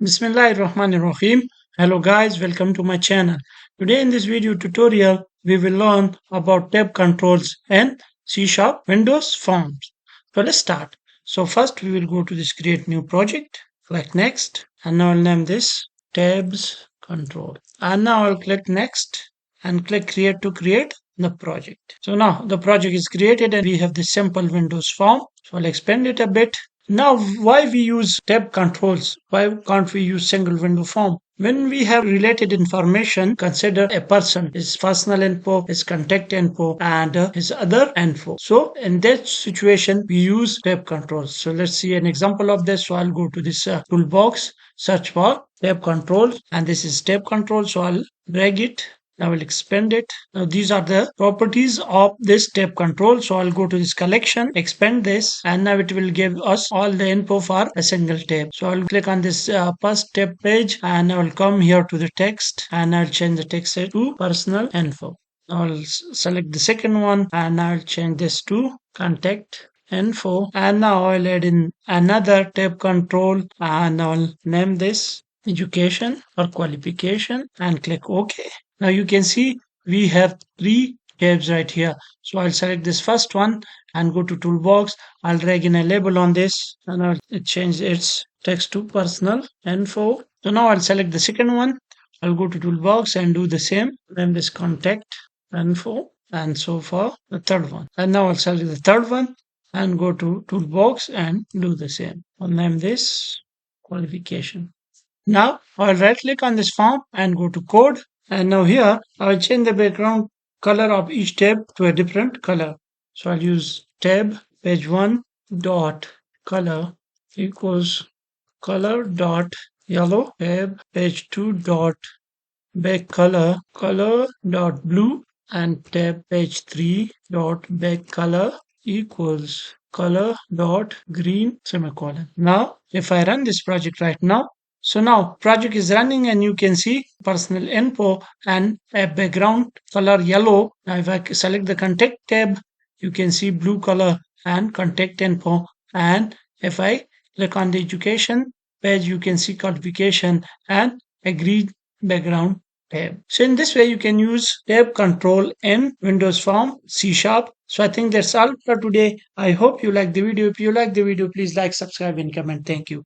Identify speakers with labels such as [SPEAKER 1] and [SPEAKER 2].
[SPEAKER 1] Bismillahirrahmanirrahim. Hello guys, welcome to my channel. Today in this video tutorial, we will learn about tab controls and C Windows Forms. So let's start. So first we will go to this create new project, click next, and now I'll name this tabs control. And now I'll click next and click create to create the project. So now the project is created and we have this simple Windows form. So I'll expand it a bit. Now, why we use tab controls? Why can't we use single window form? When we have related information, consider a person, his personal info, his contact info, and his other info. So, in that situation, we use tab controls. So, let's see an example of this. So, I'll go to this toolbox, search for tab control, and this is tab control. So, I'll drag it. I will expand it. Now these are the properties of this tab control. So I'll go to this collection, expand this, and now it will give us all the info for a single tab. So I'll click on this first tab page and I will come here to the text and I'll change the text to personal info. I'll select the second one and I'll change this to contact info, and now I'll add in another tab control and I'll name this education or qualification and click OK. Now you can see we have three tabs right here. So I'll select this first one and go to toolbox. I'll drag in a label on this and I'll change its text to personal info. So now I'll select the second one. I'll go to toolbox and do the same. Name this contact info, and so for the third one. And now I'll select the third one and go to toolbox and do the same. I'll name this qualification. Now I'll right click on this form and go to code, and now here I'll change the background color of each tab to a different color. So I'll use tab page 1 dot color equals color dot yellow, tab page 2 dot back color dot blue, and tab page 3 dot back color equals color dot green semicolon. Now if I run this project right now, so now project is running and you can see personal info and a background color yellow. Now if I select the contact tab, you can see blue color and contact info, and if I click on the education page, you can see qualification and a green background tab. So in this way you can use tab control in Windows Form C#. So I think that's all for today. I hope you like the video. If you like the video, please like, subscribe and comment. Thank you.